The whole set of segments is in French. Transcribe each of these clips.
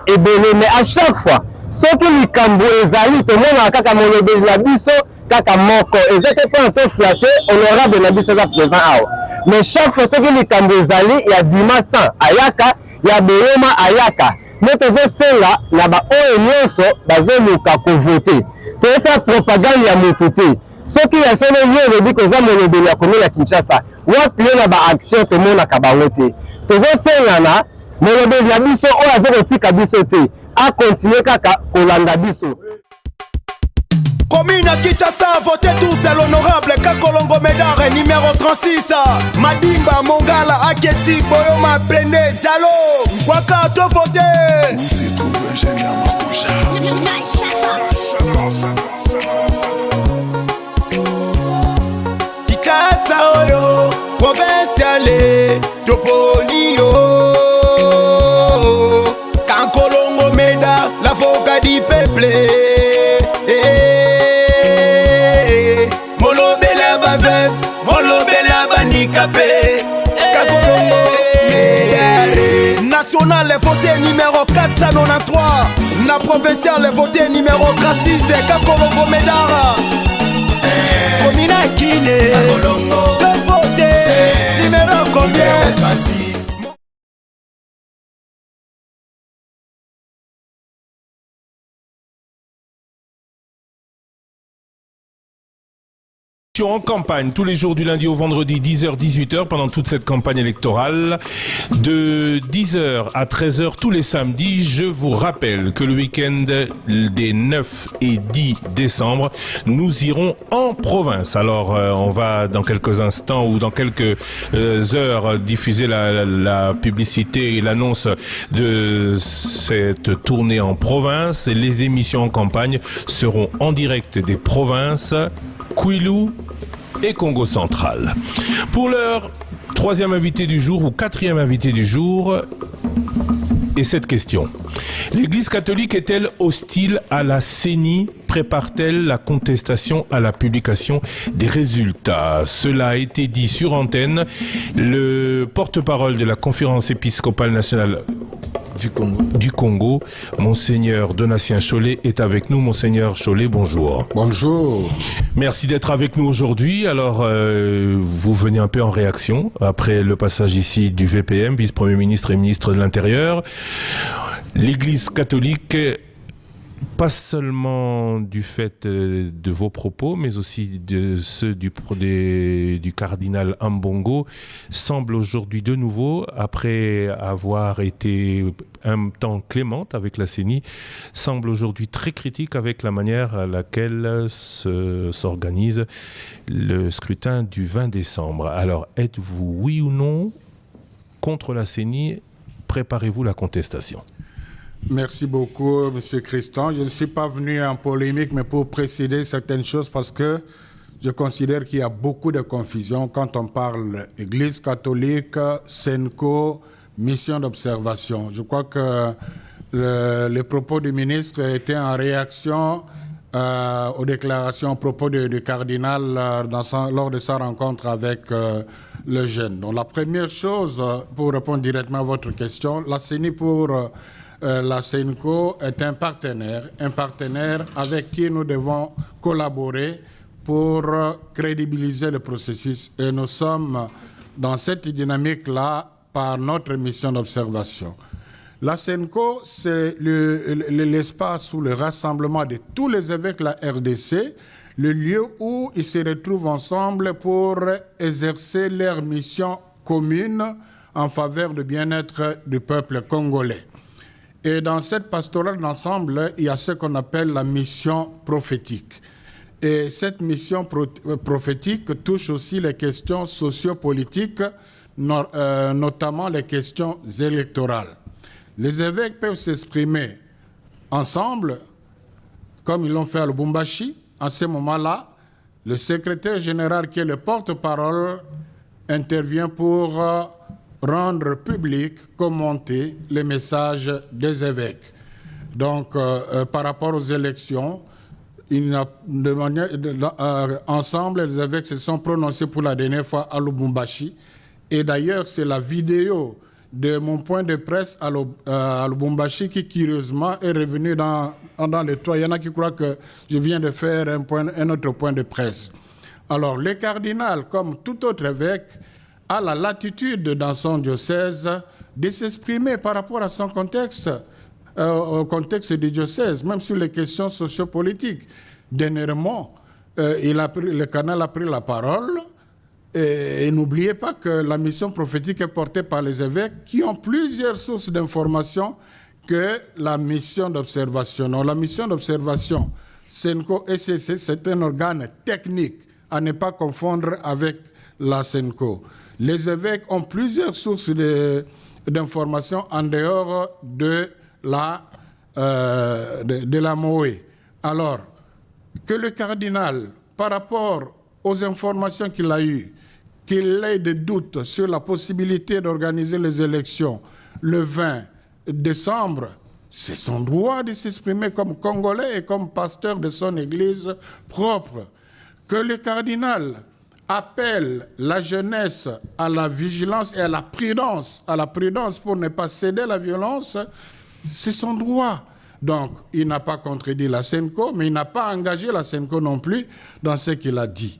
ebele, mais à chaque fois soki likambo ezali tomona kaka molobeli na biso kaka moko ezate mpo na toflate honorable na biso eza présent awa, mais chaque fois soki likambo ezali ya bima san ayaka ya boyoma ayaka nde tozosenga na baoyo nyonso bazoluka kovote toyosala propagande ya motu te. Soki ya solo ye elobi koza molobeli ya komela Kinshasa wapi ye na baaction tomonaka bango te, tozosengana molobeli na biso oyo azokotika biso te akontinue kaka kolanda biso. Commune à Kinshasa, votez tous à l'honorable Kakolongo Médard numéro 36. Madimba, Mongala, Aketi, Boyoma, Blende, Diallo, Waka, to voter. Kinshasa, Oyo, provinciale, Topolio, Kakolongo Médard, l'avocat du peuple. National voté numéro 493, na provincial voté numéro 36, Kakolongo Médard. Komina Kine, de voté numéro combien? 36. En campagne tous les jours du lundi au vendredi 10h-18h pendant toute cette campagne électorale de 10h à 13h tous les samedis. Je vous rappelle que le week-end des 9 et 10 décembre nous irons en province. Alors on va dans quelques instants ou dans quelques heures diffuser la publicité et l'annonce de cette tournée en province. Et les émissions en campagne seront en direct des provinces Kwilu et Congo central. Pour l'heure, troisième invité du jour ou quatrième invité du jour est cette question. L'Église catholique est-elle hostile à la CENI? Prépare-t-elle la contestation à la publication des résultats? Cela a été dit sur antenne. Le porte-parole de la conférence épiscopale nationale du Congo, Monseigneur Donatien Cholet est avec nous. Monseigneur Cholet, bonjour. Bonjour. Merci d'être avec nous aujourd'hui. Alors, vous venez un peu en réaction après le passage ici du VPM, vice-premier ministre et ministre de l'Intérieur. L'Église catholique, pas seulement du fait de vos propos, mais aussi de ceux du cardinal Ambongo, semble aujourd'hui de nouveau, après avoir été un temps clémente avec la CENI, semble aujourd'hui très critique avec la manière à laquelle s'organise le scrutin du 20 décembre. Alors, êtes-vous, oui ou non, contre la CENI? Préparez-vous la contestation? Merci beaucoup, M. Christian. Je ne suis pas venu en polémique, mais pour préciser certaines choses, parce que je considère qu'il y a beaucoup de confusion quand on parle Église catholique, SENCO, mission d'observation. Je crois que les propos du ministre étaient en réaction aux déclarations, aux propos du cardinal lors de sa rencontre avec le jeune. Donc la première chose, pour répondre directement à votre question, la CENI pour la SENCO est un partenaire avec qui nous devons collaborer pour crédibiliser le processus. Et nous sommes dans cette dynamique-là par notre mission d'observation. La SENCO, c'est l'espace où le rassemblement de tous les évêques de la RDC, le lieu où ils se retrouvent ensemble pour exercer leur mission commune en faveur du bien-être du peuple congolais. Et dans cette pastorale d'ensemble, il y a ce qu'on appelle la mission prophétique. Et cette mission prophétique touche aussi les questions sociopolitiques, notamment les questions électorales. Les évêques peuvent s'exprimer ensemble, comme ils l'ont fait à Lubumbashi. À ce moment-là, le secrétaire général, qui est le porte-parole, intervient pour rendre public, commenter les messages des évêques. Donc, par rapport aux élections, ensemble, les évêques se sont prononcés pour la dernière fois à Lubumbashi. Et d'ailleurs, c'est la vidéo de mon point de presse à Lubumbashi qui, curieusement, est revenu dans les toits. Il y en a qui croient que je viens de faire un autre point de presse. Alors, le cardinal, comme tout autre évêque, a la latitude dans son diocèse de s'exprimer par rapport à son contexte, au contexte du diocèse, même sur les questions sociopolitiques. Dernièrement, le cardinal a pris la parole. Et n'oubliez pas que la mission prophétique est portée par les évêques qui ont plusieurs sources d'informations que la mission d'observation. Non, la mission d'observation, SENCO SCC, c'est un organe technique à ne pas confondre avec la SENCO. Les évêques ont plusieurs sources d'informations en dehors de la MOE. Alors, que le cardinal, par rapport aux informations qu'il a eues, qu'il ait des doutes sur la possibilité d'organiser les élections le 20 décembre, c'est son droit de s'exprimer comme Congolais et comme pasteur de son Église propre. Que le cardinal appelle la jeunesse à la vigilance et à la prudence pour ne pas céder à la violence, c'est son droit. Donc, il n'a pas contredit la SENCO, mais il n'a pas engagé la SENCO non plus dans ce qu'il a dit.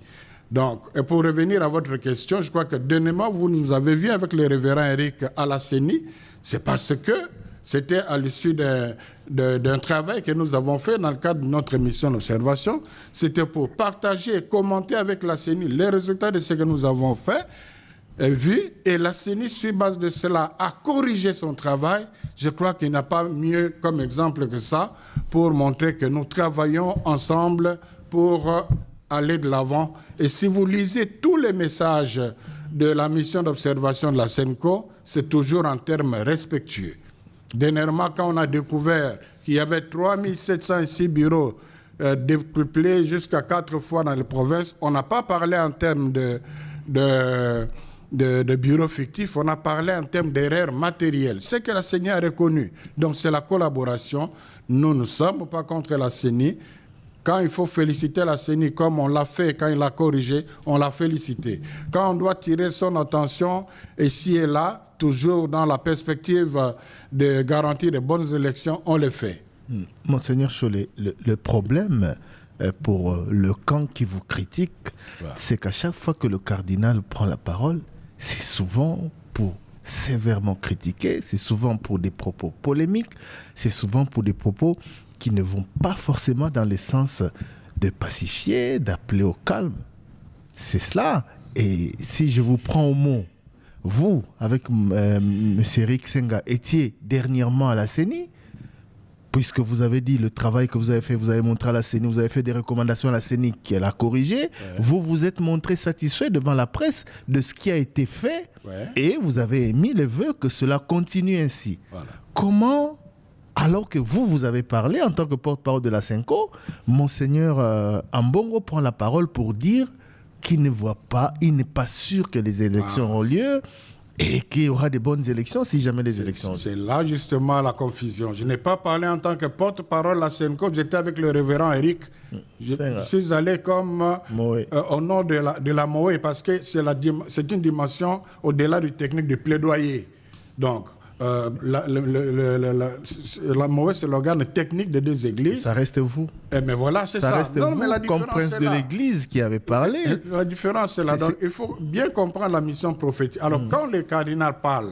Donc, et pour revenir à votre question, je crois que dernièrement, vous nous avez vu avec le révérend Eric à la CENI, c'est parce que c'était à l'issue d'un travail que nous avons fait dans le cadre de notre mission d'observation. C'était pour partager et commenter avec la CENI les résultats de ce que nous avons fait, et la CENI, sur base de cela, a corrigé son travail. Je crois qu'il n'y a pas mieux comme exemple que ça pour montrer que nous travaillons ensemble pour aller de l'avant. Et si vous lisez tous les messages de la mission d'observation de la SENCO, c'est toujours en termes respectueux. Dernièrement, quand on a découvert qu'il y avait 3706 bureaux décuplés jusqu'à 4 fois dans les provinces, on n'a pas parlé en termes de bureaux fictifs, on a parlé en termes d'erreurs matérielles. C'est que la CENI a reconnu. Donc c'est la collaboration. Nous ne sommes pas contre la CENI. Quand il faut féliciter la CENI, comme on l'a fait quand il l'a corrigé, on l'a félicité. Quand on doit tirer son attention ici et là, toujours dans la perspective de garantir de bonnes élections, on le fait. Monseigneur Cholet, le problème pour le camp qui vous critique, c'est qu'à chaque fois que le cardinal prend la parole, c'est souvent pour sévèrement critiquer, c'est souvent pour des propos polémiques, c'est souvent pour des propos qui ne vont pas forcément dans le sens de pacifier, d'appeler au calme. C'est cela. Et si je vous prends au mot, vous, avec M. Eric Senga, étiez dernièrement à la CENI, puisque vous avez dit le travail que vous avez fait, vous avez montré à la CENI, vous avez fait des recommandations à la CENI qu'elle a corrigées, vous vous êtes montré satisfait devant la presse de ce qui a été fait, et vous avez émis le vœu que cela continue ainsi. Voilà. Comment, alors que vous avez parlé en tant que porte-parole de la SENCO, Monseigneur Ambongo prend la parole pour dire qu'il ne voit pas, il n'est pas sûr que les élections auront lieu, et qu'il y aura des bonnes élections si jamais les élections... C'est là justement la confusion. Je n'ai pas parlé en tant que porte-parole de la SENCO, j'étais avec le révérend Eric. Je suis allé comme au nom de la MOE parce que c'est une dimension au-delà du technique de plaidoyer. Donc, la MOE, c'est l'organe technique des deux églises. Ça reste vous. Mais voilà, c'est ça. Ça reste vous, mais comme prince de l'église qui avait parlé. La différence, c'est là. Donc, il faut bien comprendre la mission prophétique. Alors, quand le cardinal parle,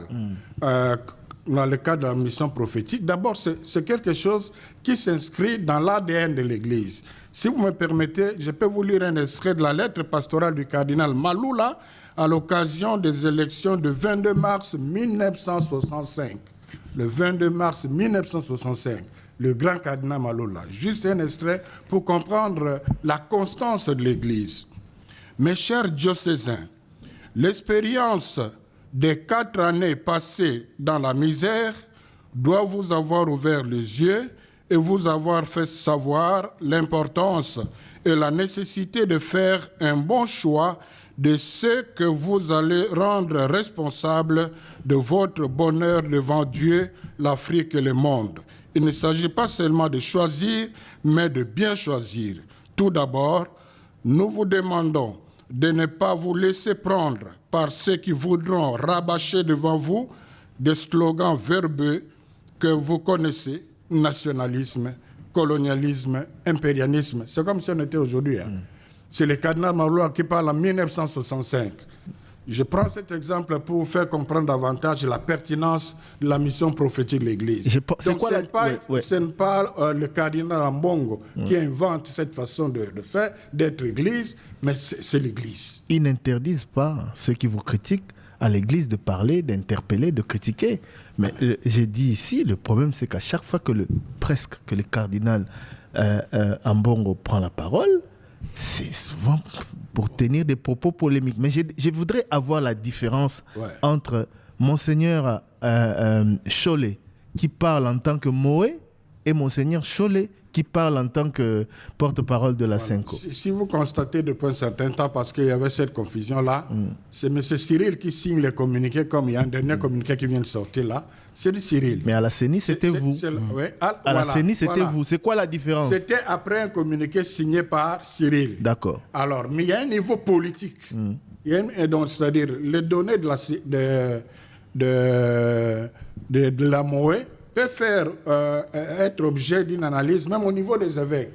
dans le cadre de la mission prophétique, d'abord, c'est quelque chose qui s'inscrit dans l'ADN de l'église. Si vous me permettez, je peux vous lire un extrait de la lettre pastorale du cardinal Maloula, à l'occasion des élections du 22 mars 1965. Le 22 mars 1965, le grand cardinal Maloula. Juste un extrait pour comprendre la constance de l'Église. Mes chers diocésains, l'expérience des 4 années passées dans la misère doit vous avoir ouvert les yeux et vous avoir fait savoir l'importance et la nécessité de faire un bon choix de ceux que vous allez rendre responsables de votre bonheur devant Dieu, l'Afrique et le monde. Il ne s'agit pas seulement de choisir, mais de bien choisir. Tout d'abord, nous vous demandons de ne pas vous laisser prendre par ceux qui voudront rabâcher devant vous des slogans verbeux que vous connaissez, nationalisme, colonialisme, impérialisme. C'est comme si on était aujourd'hui. C'est le cardinal Marouane qui parle en 1965. Je prends cet exemple pour vous faire comprendre davantage la pertinence de la mission prophétique de l'Église. Donc ce n'est pas le cardinal Ambongo qui invente cette façon de faire, d'être Église, mais c'est l'Église. Ils n'interdisent pas ceux qui vous critiquent à l'Église de parler, d'interpeller, de critiquer. Mais j'ai dit ici, le problème c'est qu'à chaque fois que le cardinal Ambongo prend la parole, c'est souvent pour tenir des propos polémiques. Mais je voudrais avoir la différence entre Monseigneur Cholet, qui parle en tant que Moé, et Monseigneur Cholet, qui parle en tant que porte-parole de la Senko. Si vous constatez depuis un certain temps, parce qu'il y avait cette confusion-là, c'est M. Cyril qui signe les communiqués, comme il y a un dernier communiqué qui vient de sortir là, c'est de Cyril. Mais à la CENI, c'était vous. À la CENI, c'était vous. C'est quoi la différence? C'était après un communiqué signé par Cyril. D'accord. Alors, mais il y a un niveau politique. C'est-à-dire, les données de la MOE peut faire être objet d'une analyse, même au niveau des évêques,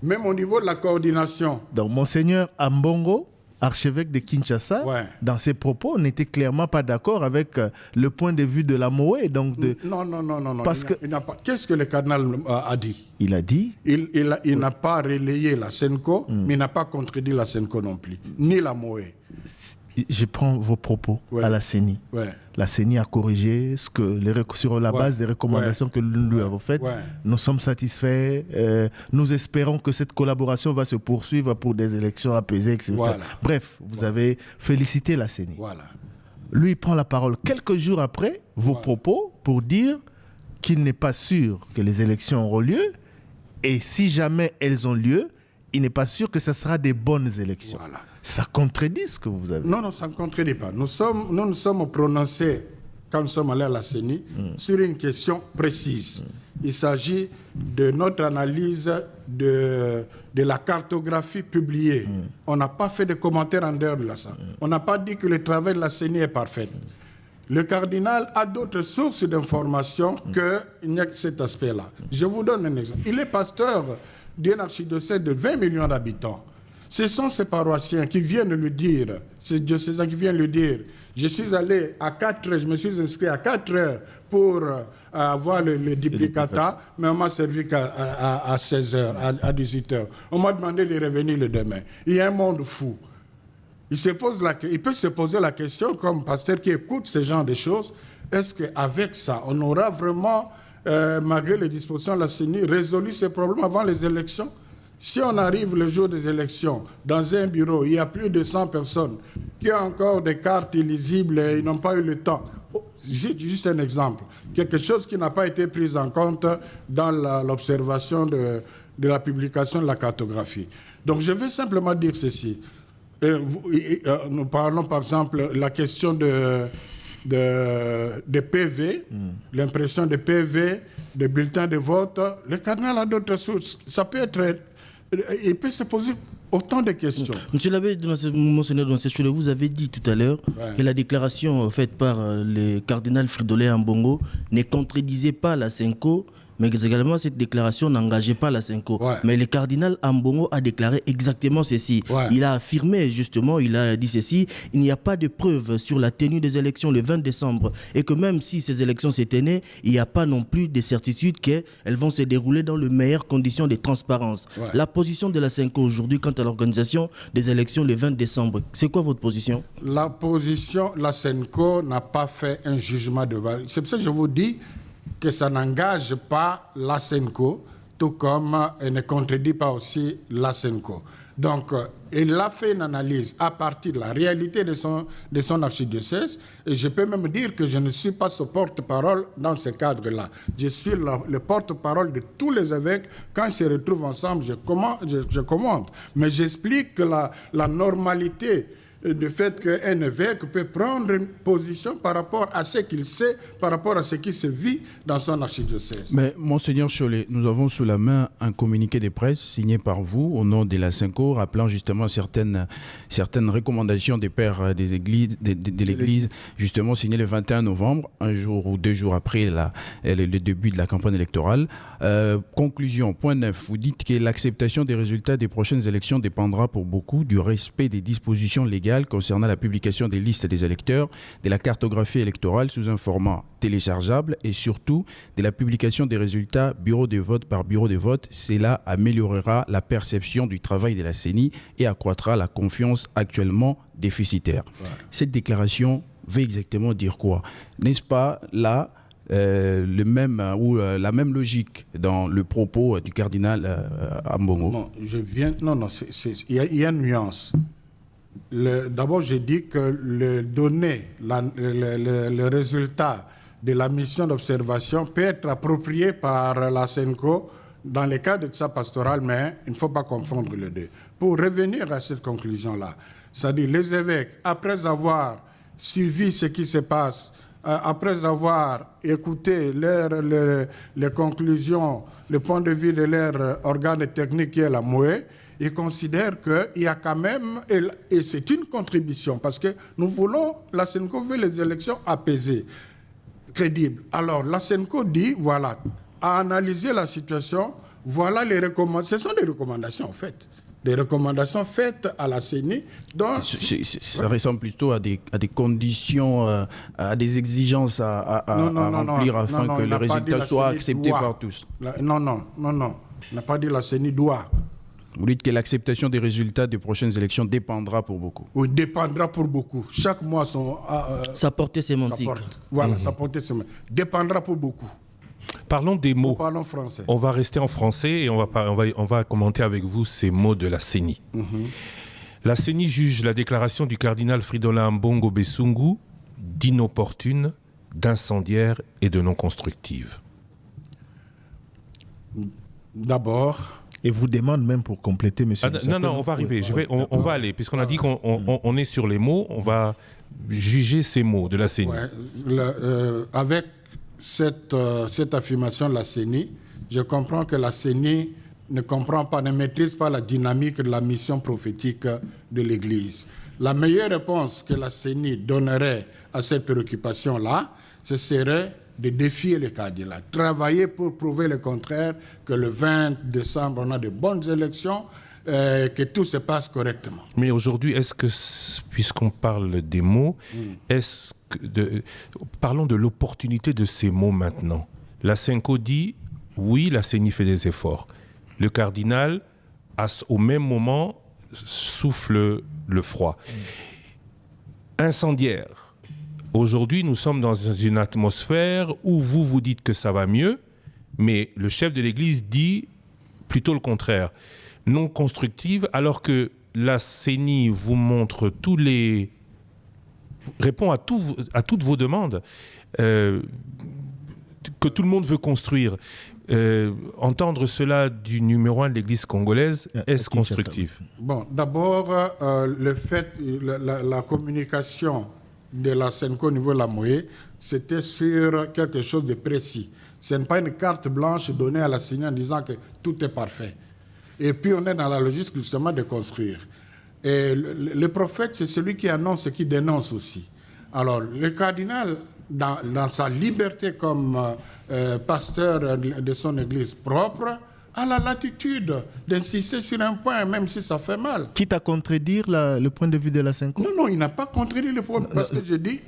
même au niveau de la coordination. Donc, Monseigneur Ambongo, archevêque de Kinshasa, dans ses propos, n'était clairement pas d'accord avec le point de vue de la MOE. Donc Non. Parce Qu'est-ce que le cardinal a dit? Il a dit il n'a pas relayé la Senko, mais il n'a pas contredit la Senko non plus, ni la MOE. Je prends vos propos à la CENI. La CENI a corrigé sur la base des recommandations que nous lui avons faites. Nous sommes satisfaits. Nous espérons que cette collaboration va se poursuivre pour des élections apaisées, etc. Bref, vous avez félicité la CENI. Lui, il prend la parole quelques jours après vos propos pour dire qu'il n'est pas sûr que les élections auront lieu. Et si jamais elles ont lieu, il n'est pas sûr que ce sera des bonnes élections. Ça contredit ce que vous avez dit. Non, ça ne contredit pas. Nous nous sommes prononcés, quand nous sommes allés à la CENI, sur une question précise. Il s'agit de notre analyse de la cartographie publiée. On n'a pas fait de commentaires en dehors de ça. On n'a pas dit que le travail de la CENI est parfait. Le cardinal a d'autres sources d'informations qu'il n'y a que cet aspect-là. Je vous donne un exemple. Il est pasteur d'un archidiocèse de 20 millions d'habitants. Ce sont ces paroissiens qui viennent lui dire, ces diocésains qui viennent lui dire, je suis allé à 4 heures, je me suis inscrit à 4 heures pour avoir le duplicata, mais on m'a servi qu'à 16 heures, à 18 heures. On m'a demandé de revenir le demain. Il y a un monde fou. Il peut se poser la question, comme pasteur qui écoute ce genre de choses, est-ce qu'avec ça, on aura vraiment, malgré les dispositions de la CENI, résolu ce problème avant les élections? Si on arrive le jour des élections, dans un bureau, il y a plus de 100 personnes qui ont encore des cartes illisibles et ils n'ont pas eu le temps. Juste un exemple. Quelque chose qui n'a pas été pris en compte dans l'observation de la publication de la cartographie. Donc je vais simplement dire ceci. Nous parlons par exemple de la question de PV, l'impression de PV, de bulletins de vote. Le cardinal a d'autres sources. Ça peut être... Il peut se poser autant de questions. Monsieur l'abbé, Monseigneur Donacé, vous avez dit tout à l'heure que la déclaration faite par le cardinal Fridolin Ambongo ne contredisait pas la Senko, mais également cette déclaration n'engageait pas la Senko. Mais le cardinal Ambongo a déclaré exactement ceci. Il a affirmé justement, il a dit ceci, il n'y a pas de preuves sur la tenue des élections le 20 décembre et que même si ces élections se tenaient, il n'y a pas non plus de certitude qu'elles vont se dérouler dans les meilleures conditions de transparence. La position de la Senko aujourd'hui quant à l'organisation des élections le 20 décembre, c'est quoi votre position? La position, la Senko n'a pas fait un jugement de valeur. C'est pour ça que je vous dis que ça n'engage pas la Senko, tout comme elle ne contredit pas aussi la Senko. Donc, il a fait une analyse à partir de la réalité de son archidiocèse, et je peux même dire que je ne suis pas ce porte-parole dans ce cadre-là. Je suis le porte-parole de tous les évêques. Quand ils se retrouvent ensemble, je commande. Mais j'explique que la normalité du fait qu'un évêque peut prendre une position par rapport à ce qu'il sait, par rapport à ce qui se vit dans son archidiocèse. Mais Monseigneur Cholet, nous avons sous la main un communiqué de presse signé par vous au nom de la SENCO, rappelant justement certaines recommandations des pères des églises, de l'Église, justement signé le 21 novembre, un jour ou 2 jours après le début de la campagne électorale. Conclusion, point 9, vous dites que l'acceptation des résultats des prochaines élections dépendra pour beaucoup du respect des dispositions légales concernant la publication des listes des électeurs, de la cartographie électorale sous un format téléchargeable et surtout de la publication des résultats bureau de vote par bureau de vote. Cela améliorera la perception du travail de la CENI et accroîtra la confiance actuellement déficitaire. Ouais. Cette déclaration veut exactement dire quoi? N'est-ce pas là la même logique dans le propos du cardinal Ambongo? Non, il y a une nuance. D'abord, j'ai dit que le résultat de la mission d'observation peut être approprié par la SENCO dans le cadre de sa pastorale, mais il ne faut pas confondre les deux. Pour revenir à cette conclusion-là, c'est-à-dire les évêques, après avoir suivi ce qui se passe, après avoir écouté les conclusions, le point de vue de leur organe technique qui est la MOE, ils considèrent qu'il y a quand même, et c'est une contribution, parce que nous voulons, la SENCO veut les élections apaisées, crédibles. Alors la SENCO dit, voilà, à analyser la situation, voilà les recommandations, ce sont des recommandations en fait. Des recommandations faites à la CENI. Ça ressemble plutôt à des conditions, à des exigences à remplir afin que les résultats soient acceptés par tous. Non. On n'a pas dit la CENI doit. Vous dites que l'acceptation des résultats des prochaines élections dépendra pour beaucoup. Oui, dépendra pour beaucoup. Chaque mois, sa portée sémantique. Voilà, sa portée sémantique. Dépendra pour beaucoup. Parlons des mots. Parlons français. On va rester en français et on va commenter avec vous ces mots de la CENI. La CENI juge la déclaration du cardinal Fridolin Ambongo Besungu d'inopportune, d'incendiaire et de non constructive. D'abord... Et vous demande même pour compléter, monsieur. Non, on va arriver. On va aller, puisqu'on a dit qu'on est sur les mots, on va juger ces mots de la CENI. Avec cette affirmation de la CENI, je comprends que la CENI ne maîtrise pas la dynamique de la mission prophétique de l'Église. La meilleure réponse que la CENI donnerait à cette préoccupation-là, ce serait de défier le cardinal, travailler pour prouver le contraire, que le 20 décembre, on a de bonnes élections, que tout se passe correctement. Mais aujourd'hui, est-ce que, puisqu'on parle des mots, parlons de l'opportunité de ces mots maintenant. La SENCO dit, oui, la CENI fait des efforts. Le cardinal, au même moment, souffle le froid. Incendiaire. Aujourd'hui, nous sommes dans une atmosphère où vous dites que ça va mieux, mais le chef de l'Église dit plutôt le contraire. Non constructive, alors que la CENI vous montre répond à toutes vos demandes, que tout le monde veut construire. Entendre cela du numéro 1 de l'Église congolaise, est-ce constructif? Bon, d'abord, le fait, la communication de la SENCO au niveau de la MOE, c'était sur quelque chose de précis. Ce n'est pas une carte blanche donnée à la CENI en disant que tout est parfait. Et puis on est dans la logique justement de construire. Et le prophète, c'est celui qui annonce et qui dénonce aussi. Alors le cardinal, dans sa liberté comme pasteur de son église propre, a la latitude d'insister sur un point, même si ça fait mal. Quitte à contredire le point de vue de la SENCO? Non, il n'a pas contredit le point, parce que je dis,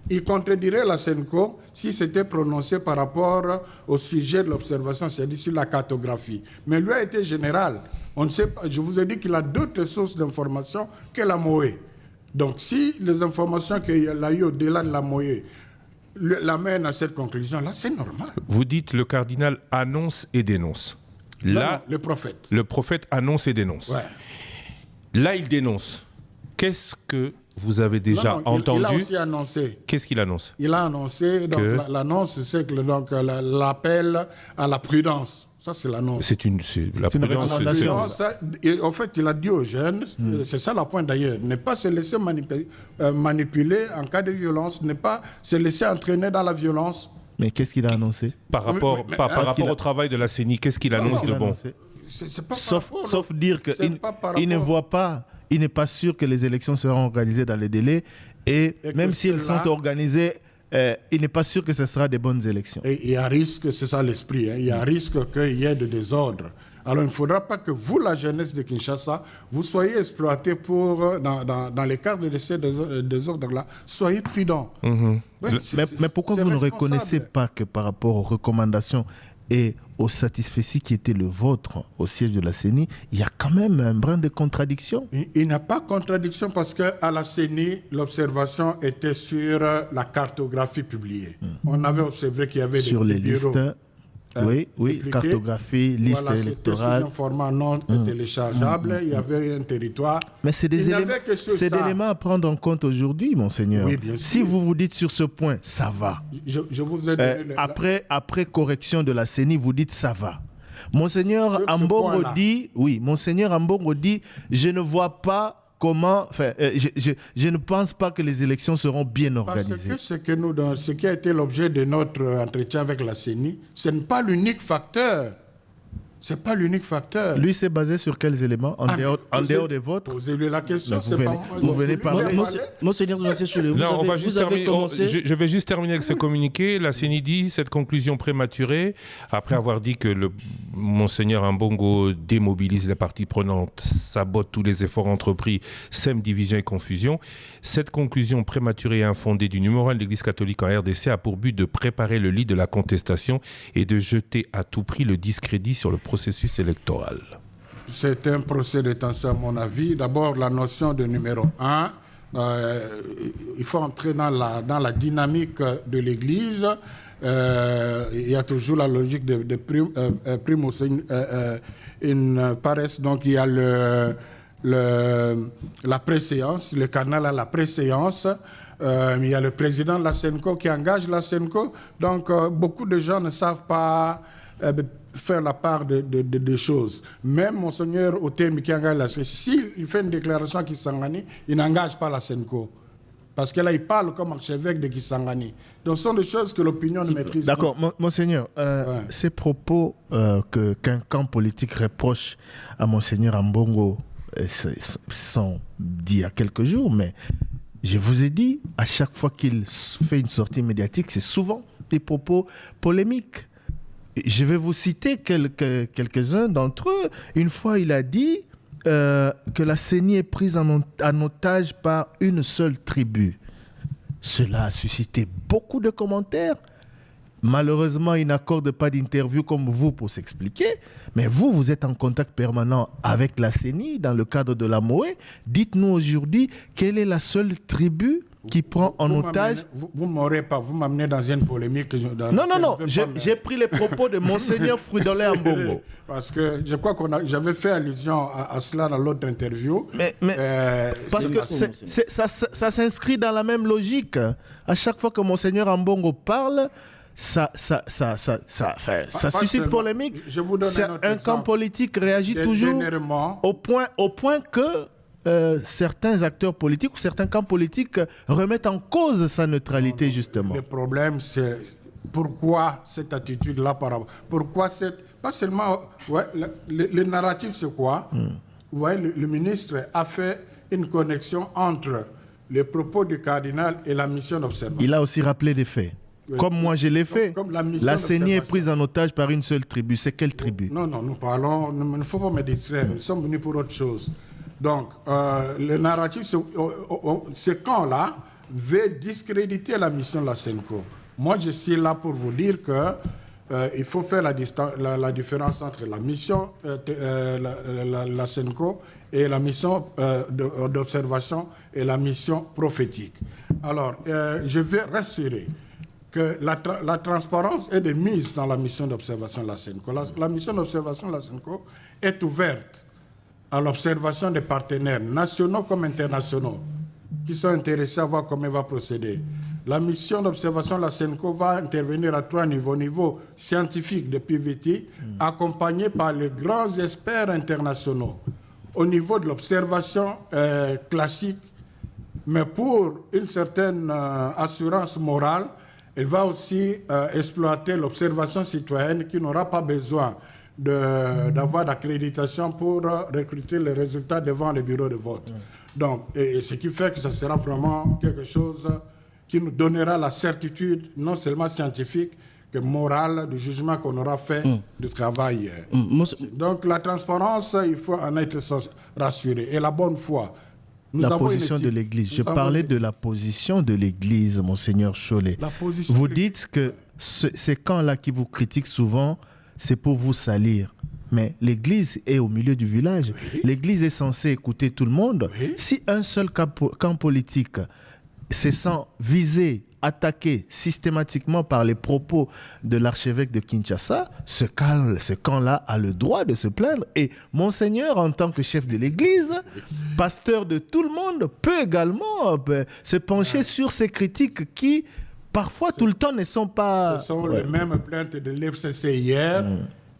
il contredirait la SENCO si c'était prononcé par rapport au sujet de l'observation, c'est-à-dire sur la cartographie. Mais lui a été général. On ne sait pas, je vous ai dit qu'il a d'autres sources d'informations que la MOE. Donc si les informations qu'il a eues au-delà de la MOE l'amènent à cette conclusion-là, c'est normal. Vous dites le cardinal annonce et dénonce. Là, non, le prophète. Le prophète annonce et dénonce. Ouais. Là, il dénonce. Qu'est-ce que vous avez déjà entendu. Il a aussi annoncé. Qu'est-ce qu'il annonce? Il a annoncé, donc l'annonce, c'est que l'appel à la prudence. Ça, c'est l'annonce. C'est la prudence. En fait, il a dit aux jeunes, c'est ça la pointe d'ailleurs, ne pas se laisser manipuler en cas de violence, ne pas se laisser entraîner dans la violence. Mais qu'est-ce qu'il a annoncé? Par rapport au travail de la CENI, qu'est-ce qu'il annonce de bon? Sauf dire qu'il ne voit pas, il n'est pas sûr que les élections seront organisées dans les délais et même si elles sont organisées, il n'est pas sûr que ce sera des bonnes élections. Et il y a risque, c'est ça l'esprit, il y a risque qu'il y ait de désordre. Alors il ne faudra pas que vous, la jeunesse de Kinshasa, vous soyez exploités dans les cadres de ces désordres-là. Soyez prudents. Mais pourquoi vous ne reconnaissez pas que par rapport aux recommandations et au satisfecit qui était le vôtre au siège de la CENI, il y a quand même un brin de contradiction? Il n'y a pas de contradiction parce qu'à la CENI, l'observation était sur la cartographie publiée. On avait observé qu'il y avait sur les bureaux, listes. Oui, cartographie, liste électorale. C'était sous un format non téléchargeable, il y avait un territoire. Mais c'est des éléments à prendre en compte aujourd'hui, monseigneur. Oui, bien sûr. Si vous vous dites sur ce point, ça va. Je vous ai donné après correction de la CENI, vous dites ça va. Monseigneur Ambongo dit, je ne vois pas comment, je ne pense pas que les élections seront bien organisées. Parce que ce qui a été l'objet de notre entretien avec la CENI, ce n'est pas l'unique facteur. C'est pas l'unique facteur. Lui s'est basé sur quels éléments en dehors des vôtres? Posez-lui la question. Vous venez parler. Monseigneur de je vais juste terminer avec ce communiqué. La CENI dit cette conclusion prématurée, après avoir dit que le Monseigneur Ambongo démobilise les parties prenantes, sabote tous les efforts entrepris, sème division et confusion. Cette conclusion prématurée et infondée du numéro 1 de l'Église catholique en RDC a pour but de préparer le lit de la contestation et de jeter à tout prix le discrédit sur le processus électoral. C'est un procès de tension à mon avis. D'abord, la notion de numéro 1. Il faut entrer dans la dynamique de l'Église. Il y a toujours la logique de primus in pares. Donc, il y a la préséance, le cardinal a la préséance. Il y a le président de la SENCO qui engage la SENCO. Donc, beaucoup de gens ne savent pas faire la part des choses. Même Monseigneur Otem qui engage la SENCO, s'il fait une déclaration à Kisangani, il n'engage pas la SENCO. Parce que là, il parle comme archevêque de Kisangani. Donc, ce sont des choses que l'opinion ne maîtrise pas. D'accord, Monseigneur, ces propos qu'un camp politique reproche à Monseigneur Ambongo sont dits il y a quelques jours, mais je vous ai dit, à chaque fois qu'il fait une sortie médiatique, c'est souvent des propos polémiques. Je vais vous citer quelques-uns d'entre eux. Une fois, il a dit que la CENI est prise en otage par une seule tribu. Cela a suscité beaucoup de commentaires. Malheureusement, il n'accorde pas d'interview comme vous pour s'expliquer. Mais vous êtes en contact permanent avec la CENI dans le cadre de la MOE. Dites-nous aujourd'hui, quelle est la seule tribu qui prend en otage... Vous ne m'aurez pas, vous m'amenez dans une polémique. Non, j'ai pris les propos de Monseigneur Fridolin Ambongo. Parce que je crois j'avais fait allusion à cela dans l'autre interview. Parce que ça s'inscrit dans la même logique. À chaque fois que Monseigneur Ambongo parle, ça suscite polémique. Un camp politique réagit toujours au point que certains acteurs politiques ou certains camps politiques remettent en cause sa neutralité, justement. Le problème, c'est pourquoi cette attitude-là par rapport. Pourquoi pas seulement. Le narratif, c'est quoi? Vous voyez, le ministre a fait une connexion entre les propos du cardinal et la mission d'observation. Il a aussi rappelé des faits. Comme moi je l'ai fait. La CENI est prise en otage par une seule tribu. C'est quelle tribu? Non, nous parlons. Il ne faut pas me distraire. Nous sommes venus pour autre chose. Donc, le narratif, ce camp-là veut discréditer la mission de la SENCO. Moi, je suis là pour vous dire qu'il faut faire la différence entre la mission la SENCO et la mission d'observation et la mission prophétique. Alors, je vais rassurer que la transparence est de mise dans la mission d'observation de la SENCO. La mission d'observation de la SENCO est ouverte à l'observation des partenaires nationaux comme internationaux. qui sont intéressés à voir comment il va procéder. La mission d'observation de la SENCO va intervenir à 3 niveaux. Niveau scientifique depuis Viti, accompagné par les grands experts internationaux. Au niveau de l'observation classique, mais pour une certaine assurance morale, elle va aussi exploiter l'observation citoyenne qui n'aura pas besoin d'avoir d'accréditation pour recruter les résultats devant les bureaux de vote. Donc, et ce qui fait que ça sera vraiment quelque chose qui nous donnera la certitude, non seulement scientifique, que morale, du jugement qu'on aura fait du travail. Donc la transparence, il faut en être rassuré. Et la bonne foi. La position de l'Église. Je parlais de la position de l'Église, Monseigneur Chollet. Vous dites que ces camps-là qui vous critiquent souvent, c'est pour vous salir. Mais l'Église est au milieu du village. Oui. L'Église est censée écouter tout le monde. Oui. Si un seul camp politique se sent visé, attaqué systématiquement par les propos de l'archevêque de Kinshasa, ce camp-là a le droit de se plaindre. Et Monseigneur, en tant que chef de l'Église, pasteur de tout le monde, peut également se pencher sur ces critiques qui, parfois, tout le temps, ne sont pas... Ce sont les mêmes plaintes de l'FCC hier,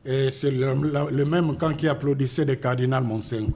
et c'est le même camp qui applaudissait le cardinal Monsengo.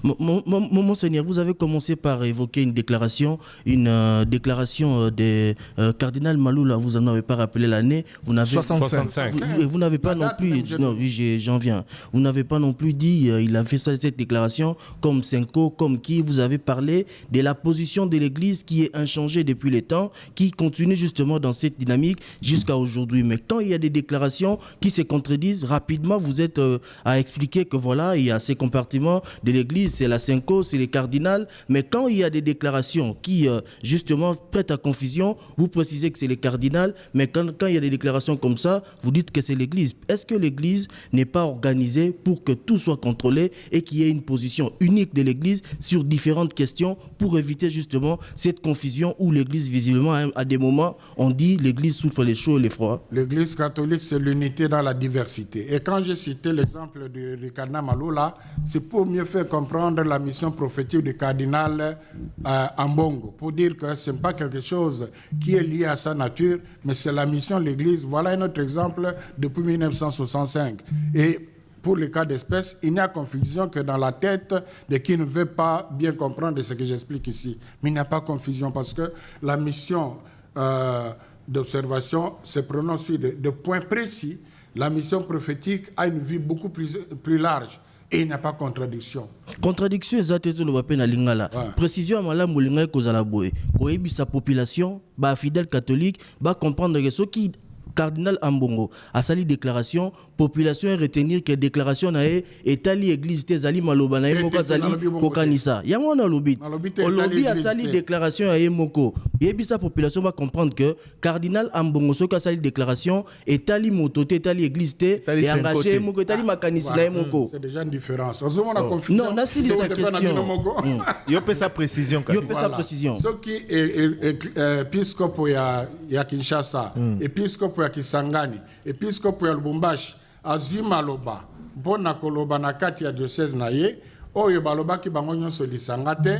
Monseigneur, vous avez commencé par évoquer une déclaration de cardinal Maloula. Vous n'en avez pas rappelé l'année. 65. Vous n'avez pas non plus. Non, oui, j'en viens. Vous n'avez pas non plus dit. Il a fait cette déclaration comme Senko, comme qui. Vous avez parlé de la position de l'Église qui est inchangée depuis les temps, qui continue justement dans cette dynamique jusqu'à aujourd'hui. Mais quand il y a des déclarations qui se contredisent, rapidement vous êtes à expliquer que voilà, il y a ces compartiments de l'Église. C'est la Senko, c'est les cardinals, mais quand il y a des déclarations qui, justement, prêtent à confusion, vous précisez que c'est les cardinals, mais quand il y a des déclarations comme ça, vous dites que c'est l'Église. Est-ce que l'Église n'est pas organisée pour que tout soit contrôlé et qu'il y ait une position unique de l'Église sur différentes questions pour éviter justement cette confusion où l'Église, visiblement, à des moments, on dit l'Église souffre les chauds et les froids? L'Église catholique, c'est l'unité dans la diversité. Et quand j'ai cité l'exemple du cardinal Maloula, c'est pour mieux faire comprendre la mission prophétique du cardinal Ambongo, pour dire que ce n'est pas quelque chose qui est lié à sa nature, mais c'est la mission de l'Église. Voilà un autre exemple depuis 1965. Et pour le cas d'espèce, il n'y a confusion que dans la tête de qui ne veut pas bien comprendre ce que j'explique ici. Mais il n'y a pas confusion parce que la mission d'observation se prononce sur de points précis. La mission prophétique a une vue beaucoup plus large. Et il n'y a pas contradiction. Contradiction exacte tout le wapé na lingala. Précision à malamu linga kozala boye. Koyebi sa population, ba fidèle catholique, ba comprendre que ce qui cardinal Ambongo a sali déclaration, population et retenir que déclaration na etali église te zali maloba na yemoko zali kokanisa. Yango na lobi. Olobi a sali déclaration ya yemoko. Yebi sa population va comprendre que cardinal Ambongo soka sali déclaration etali motote etali église te et engagé yemoko etali makanisi na yemoko. C'est déjà une différence. Non, na sili sa question. Yo peut sa précision. Yo peut sa précision. Ce qui est épiscope ya Kinshasa, épiscope ya Kisangani, épiscope ya Lubumbashi, azima loba mpona koloba na kati ya diocèse na ye oyo balobaki bango nyonso lisanga te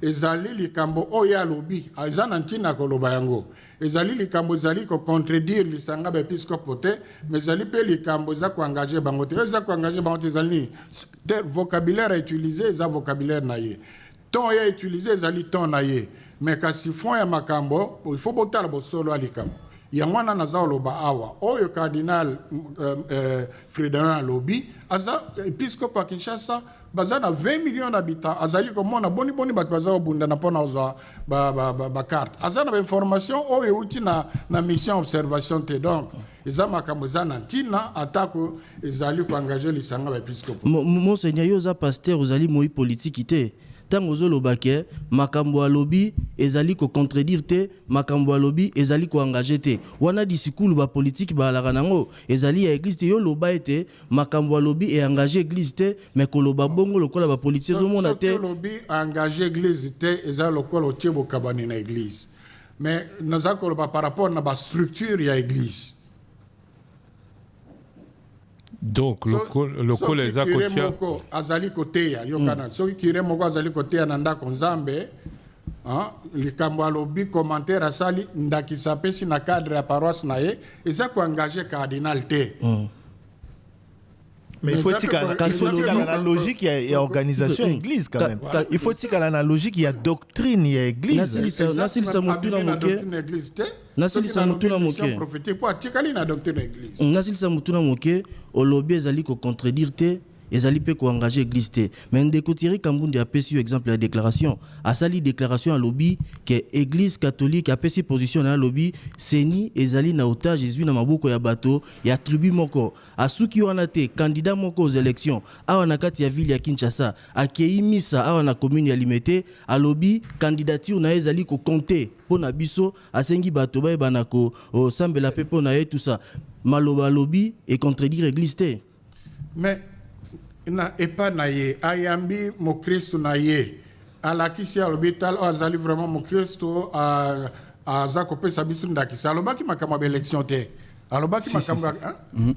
ezali likambo oyo alobi aza na ntina koloba yango ezali likambo ezali ko contredire lisanga ba épiscope te mais ezali pe likambo eza ko engager bango te eza ko engager bango te ezali vocabulaire utilisé eza vocabulaire na ye ton ya utilisé ezali ton na ye mais kasi fond ya makambo il faut botala bosolo ya likambo yangwana naza loba awa oyo cardinal Frédéric Lobi aza épiscope à Kinshasa baza na 20 millions d'habitants azali komona boni bato baza bunda na pona oza ba carte aza na information oyo uti na mission observation te donc eza makambo eza na ntina atako ezali ko engager lisanga ba épiscope. Monseigneur yo za pasteur ozali moi politique te tango zoloba ke makambo alobi ezali ko contredire te makambo alobi ezali ko engager te wana disikulu ba politique ba alaka nango ezali ya église te yo loba ete makambo alobi e engager église te mais ko loba bongo lokola ba politique zo mona te lobi engager église te ezali lokola otiebo kabani na église mais nazako loba par rapport na ba structure ya église. Donc lokola eza kotia azali koteya yo kana soki kire moko azali koteya na ndako nzambe likambo alobi commentaire asali ndakisa apesi na cadre ya paroisse na ye eza koengage cardinal te. Mais il faut dire qu'il la logique, il y a organisation église quand même. Il faut dire qu'il y a la logique, il y a doctrine, il y a église. Nasili Samutuna Moke, Olobi ezali ko contredire te. Ezali pe ko engager église te. Mais ndeko Thierry Kambundi a pesi exemple la déclaration. Asali déclaration à lobby que église catholique a pesi position na lobby seni ezali na otage Jésus na maboko ya bato ya tribu moko. Asuki wana te candidat moko aux élections. Awa na kati ya ville ya Kinshasa, akei misa awa na commune ya Limete, a lobby candidature na ezali ko compter pona biso asengi bato ba banako o sambela pe pona ye tout ça. Maloba lobby et contredire église te. Mais na epa na ye ayambi mo Kristo na ye alakisi alobital azali vraiment mo Kristo aza kopesa biso ndakisa alobaki makambo ya élection te alobaki makambo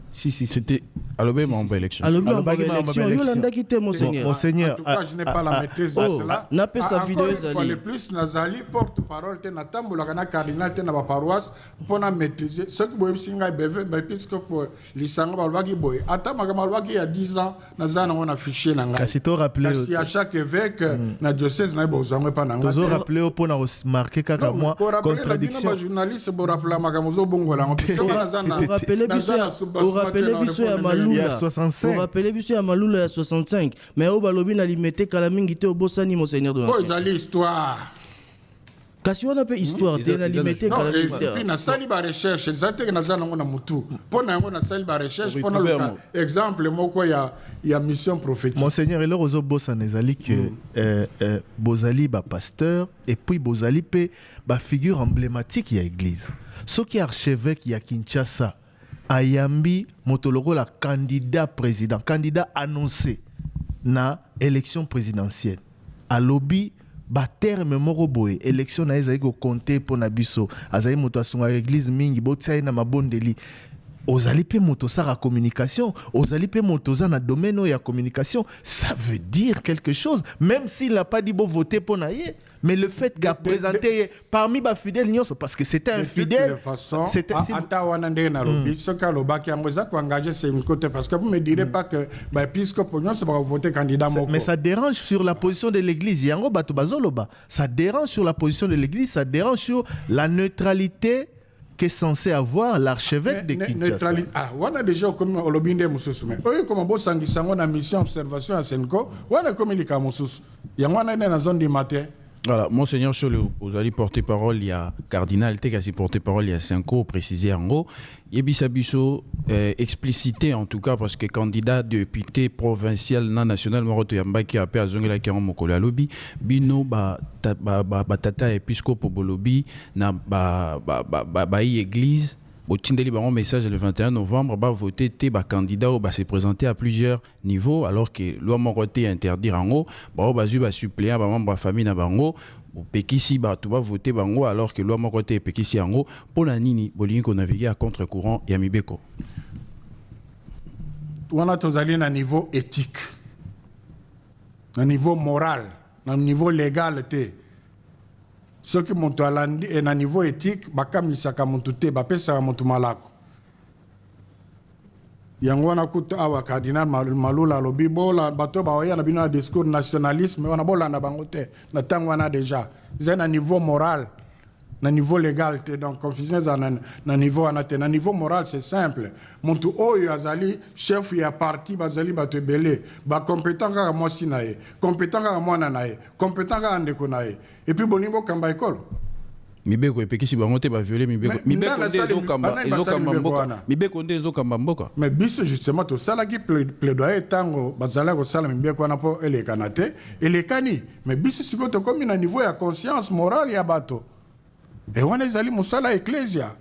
si c'était alobé mon élection alobaki élection yo landaki te monseigneur. En tout cas je n'ai pas la maîtrise de cela. Na pesa vidéo ezali le plus nazali porte parole te na tambola na cardinal te na ba paroisse pona maîtriser ce que boye singa beve ba épiscope lisanga balobaki boye ata makambo alobaki il y a 10 ans nazana on a fichier na ngai kasi to rappeler kasi à chaque évêque na diocèse na bozangwe pa na ngai to rappeler pona marquer kaka moi contradiction ba journaliste bo rappeler makambo zo bongola on rappelait biso ya malula ya 65 on rappelait biso ya malula ya 65 mais au balobi na limete kala mingi te obosani monseigneur de l'ancien ezali histoire kasi wana pe histoire te na limete kala mingi te puis na sali ba recherche ezate na zana ngona mutu pona yango na sali ba recherche pona le exemple moko ya mission prophétique. Monseigneur et le rozo bossa nezali que bozali ba pasteur et puis bozali pe ba figure emblématique ya église. Ce qui est archevêque ya Kinshasa ayambi motoloko la candidat président, candidat annoncé na élection présidentielle. A lobby ba terme moko boye élection na ezali ko compter pour na biso azali moto asunga église mingi botsai na mabondeli. Ozali pe moto sa communication, ozali pe moto za na domaine ya communication, ça veut dire quelque chose même s'il n'a pas dit bon voter pour naie. Mais le fait qu'a présenté parmi les fidèles, parce que c'était un fidèle, c'était parce que vous ne me direz pas que voter candidat. Mais ça dérange sur la position de l'église. Ça dérange sur la position de l'église, ça dérange sur la neutralité qu'est censé avoir l'archevêque de Kinshasa. Ah, on a déjà comme Olobinde Moussousme. Oui, comme on bosse en guissant, on a mission observation à Senko, on a communiqué à Moussous. Il y a une dans la zone du matin. Voilà, Monseigneur, sur le, vous allez porter parole, il y a Cardinal Tekasi porter parole, il y a Senko, précisé en gros. Yebisa Bisso, explicité en tout cas, parce que candidat député provincial, non national, Moroto Yambaki, appelé à Zongela Kiran Mokola Lobby, Bino, Tata Episcopo Bolobi, na église. Au Tindeli Baron message le 21 novembre, va voter ba candidat ou se présenter à plusieurs niveaux alors que loi moroté interdire en haut, ba suppléant ba membre famille na bango, pekisi ba tu vas voter bango alors que loi moroté pekisi en haut pour la nini bolingi ko naviguer à contre-courant ya mibeko. On a tozali na niveau éthique. Na niveau moral, na niveau légal te. Ce qui monte à un niveau éthique, bakam isaka montute, bapesa montu malako. Yangwana kuta awa cardinal malula lobi bola bato ba oya na bino na discours nationalisme wana bola na bangote na tangwana déjà. C'est un niveau moral, na niveau légal donc confusion na niveau anate na niveau moral c'est simple. Montu oyo azali chef ya parti bazali bato belé, ba compétent ka moi sinaye, compétent ka mwana naye, compétent ka ndeko naye. Et puis bonimbo kamba école. Mibeko epekisi bango te ba violer mibeko. Mibeko ndezo kamba mboka. Mais biso justement to sala ki plaidoyer tango bazala ko sala mibeko wana po elekana te, elekani. Mais biso siko to comme na niveau ya conscience morale ya bato. Et on est allé mosala ecclesia.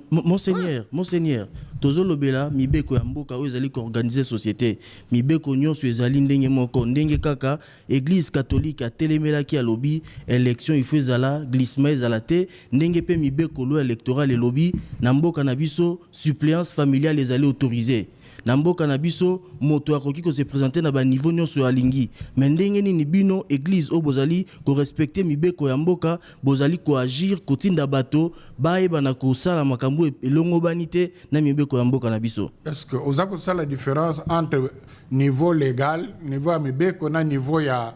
Monseigneur, tozo lobela mibeko ya mboka oyo ezali ko organiser société. Mibeko nyonso ezali ndenge moko ndenge kaka église catholique a telemelaki ya lobby élection il faut ezala glissement ezala te ndenge pe mibeko loi électorale et lobby na mboka na biso suppléance familiale ezali autorisée. na mboka na biso moto akoki ko se présenter na ba niveau nyonso alingi mais ndenge nini bino église o bozali ko respecter mibeko ya mboka bozali ko agir kotinda bato baeba na ko sala makambo elongo banité na mibeko ya mboka na biso. Est-ce que oza ko sala différence entre niveau légal niveau ya mibeko na niveau ya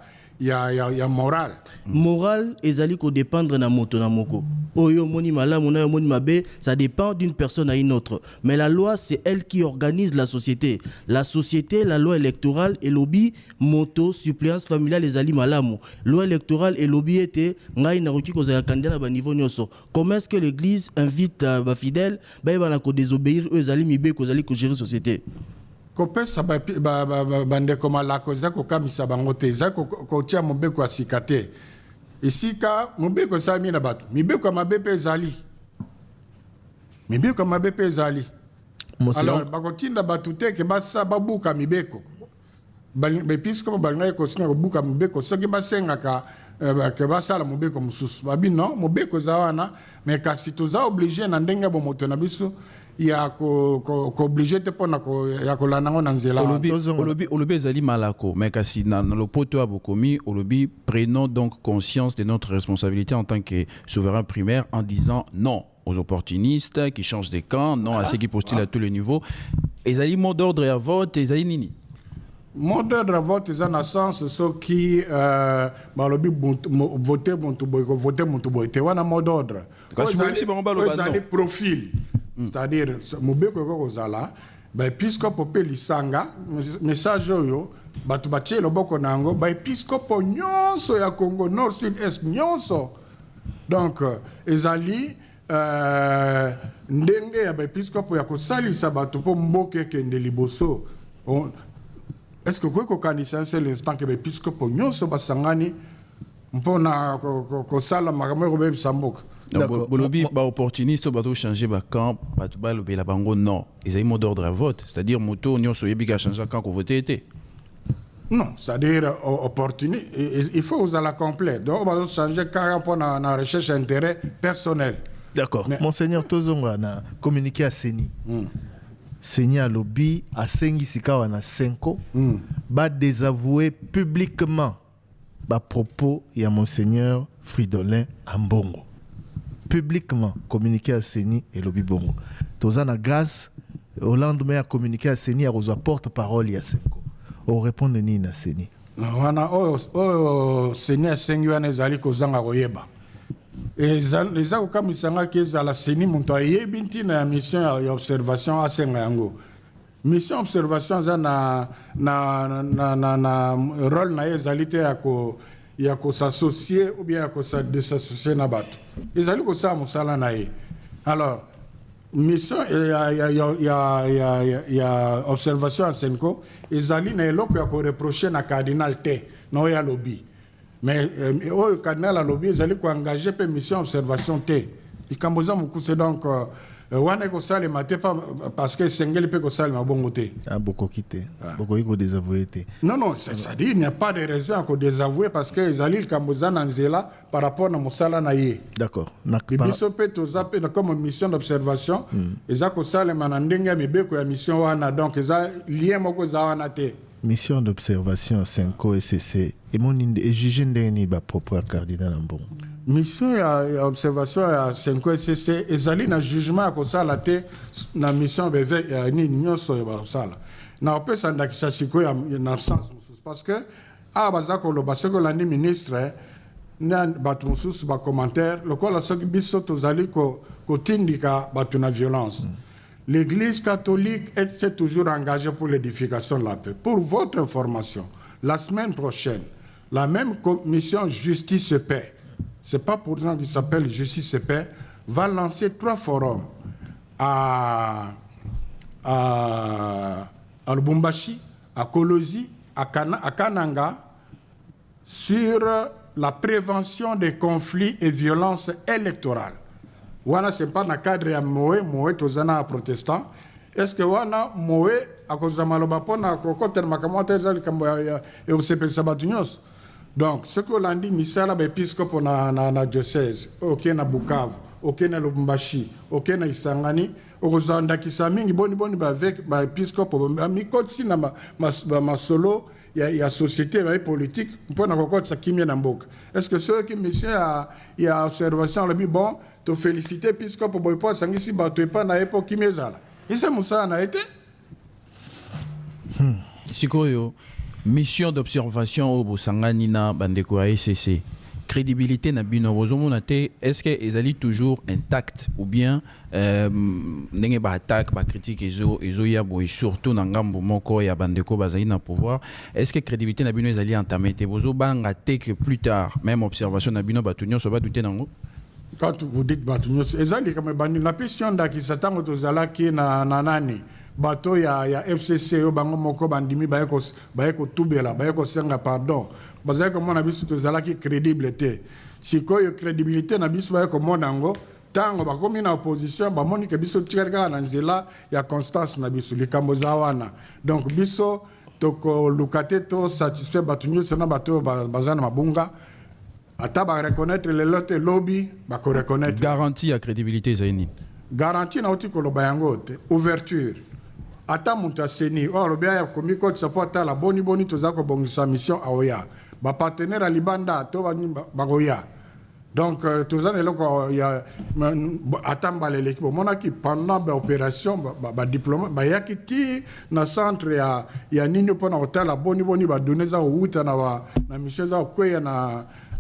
moral? Moral ezali ko dépendre na moto na moko. Oyo moni malamu na yo moni mabe, ça dépend d'une personne à une autre. Mais la loi c'est elle qui organise la société. La société, la loi électorale et lobby moto suppléance familiale ezali malamu. Loi électorale et lobby était ngai na roki ko za candidat na ba niveau nyoso. Comment est-ce que l'église invite ba fidèles ba na ko désobéir eux ezali mibe ko ezali ko gérer société? Kopesa bandeko malako za kokamisa bango te za kotia mobeko asika te isika mobeko esali na bato mibeko ya mabe mpe ezali alors bakotinda bato te ke babuka mibeko bepiske balingai kosinga kobuka mibeko soki basengaka ke basala mobeko mosusu babi non mobeko eza wana mais kasi toza oblige na ndenge ya bomoto na biso ya ko obligé te pona ko ya ko lanango na nzela olobi ezali malako mais kasi na lopoto abokomi olobi prenons donc conscience de notre responsabilité en tant que souverain primaire en disant non aux opportunistes qui changent de camp, non à ceux qui postulent à tous les niveaux. Ezali mot d'ordre à vote ezali nini? Mot d'ordre à vote ezali na sens ceux qui balobi voter Montouboy te wana mot d'ordre ezali profil. C'est-à-dire, mobeko ko kozala, ba episcopo pe lisanga, message oyo, batu batie loboko nango, ba episcopo nyonso ya Congo Nord Sud Est nyonso. Donc, ezali ndenge ya ba episcopo ya kosalisa batu po mboke kende liboso. Est-ce que ko kanisa c'est l'instant que ba episcopo nyonso basangani mpona kosala makambo ko be samboka? Bolobi ba opportuniste bato changer ba camp bato ba lobela bango non ils ont mot d'ordre à vote c'est-à-dire moto nyonso yebika changer camp ko voter été non c'est-à-dire opportuniste il faut aux la complet donc on va changer camp pour na recherche intérêt personnel. D'accord. Mais... Monseigneur Tozonga na communiqué à Seni Seni a lobby a sengi sikawa na 5 ba désavouer publiquement ba propos ya Monseigneur Fridolin Ambongo publiquement communiqué à Seni et lobby bongo. Tozana grâce au lendemain à communiquer à Seni à reçoit porte-parole ya Senko. On répond ni na Seni. Wana Seni a sengi wana ezali kozanga koyeba. Eza kokamisanga ke ezala Seni muntu ayebi ntina ya mission ya observation asenga yango. Mission observation za na rôle na ezali te ya ko s'associer ou bien ya ko désassocier na bato. Ezali ko sa musala na ye. Alors mission ya observation à Senko ezali na eloko ya ko reprocher na cardinal te no ya lobby. Mais o cardinal a lobby ezali ko engager pe mission observation te. Ikamboza mukuse donc wana ko sale mate pas parce que sengeli pe ko sale mabongo te. Beaucoup quitté. Beaucoup ko désavouer te. Non, ça dit il n'y a pas de raison à désavouer parce que ezali kamboza na nzela par rapport na musala na ye. D'accord. Biso pe tozape comme mission d'observation, eza ko sale manandenge mibeko ya mission wana donc eza lien moko za wana te. Mission d'observation 5 SCC et mon et juger ndeni ba propre cardinal Ambongo. Mission ya observation ya 5 SCC ezali na jugement ko sala te na mission beve ni nyonso ya sala. Na opesa ndakisa siko ya na sens parce que bazako lo baseko landi ministre na batu mususu ba commentaire lokola soki biso tozali ko tindika batu na violence. L'Église catholique est toujours engagée pour l'édification de la paix. Pour votre information, la semaine prochaine, la même commission Justice et Paix, c'est pas pour ça qu'il s'appelle Justice et Paix, va lancer 3 forums à Lubumbashi, à Kolosi, à Kananga, sur la prévention des conflits et violences électorales. Wana c'est pas dans le cadre de Moé tozana protestant. Est-ce que wana Moé à cause de maloba pona kokoter makamota ezali kambo ya usepel sabatunyos. Donc ce que l'on dit misala ba épiscope na diocèse, OK na Bukavu, okena Lubumbashi okena Isangani okozanda kisamingi boni ba avec ba episcope mi kotsi na masolo ya société et politique pour na kokotsa kimia na mboka. Est-ce que ceux qui monsieur il y a observation le bon te féliciter episcope boy pas sangisi ba to pas na époque kimia zala. Et ça musa na été Sikoyo, mission d'observation au Bosangani na bandeko ACC. Crédibilité na bino bozomonate, est-ce que ezali toujours intact ou bien ndenge ba attaque ba critique ezo ya boy surtout na ngambo moko ya bandeko bazali na pouvoir, est-ce que crédibilité na bino ezali entamé te bozo banga te que plus tard même observation na bino batunyo so ba douter nango? Quand vous dites batunyo ezali comme bandi la question ndaki satango tozala ki na nani bato ya FCC yo bango moko bandimi bayeko tubela bayeko senga pardon bazali ko mona biso tozala ki crédibilité sikoyo crédibilité na biso bayeko mona ngo tango bakomi na opposition bamoni ke biso tikaka na nzela ya constance na biso likambo za wana donc biso toko lukate to satisfait batunyo sena bato bazana mabunga ata ba reconnaître les lotes lobby ba ko reconnaître garantie à crédibilité zaini garantie na oti ko lo bayango te ouverture ata muta seni o lo bia ya komiko support la boni tozako bongisa mission aoya ba partenaire à libanda to ba goya donc tozane loko ya atamba l'équipe mona ki pendant ba opération ba diplôme ba yakiti na centre ya nini pona hotel la boni ba donner za uta na mission za kweya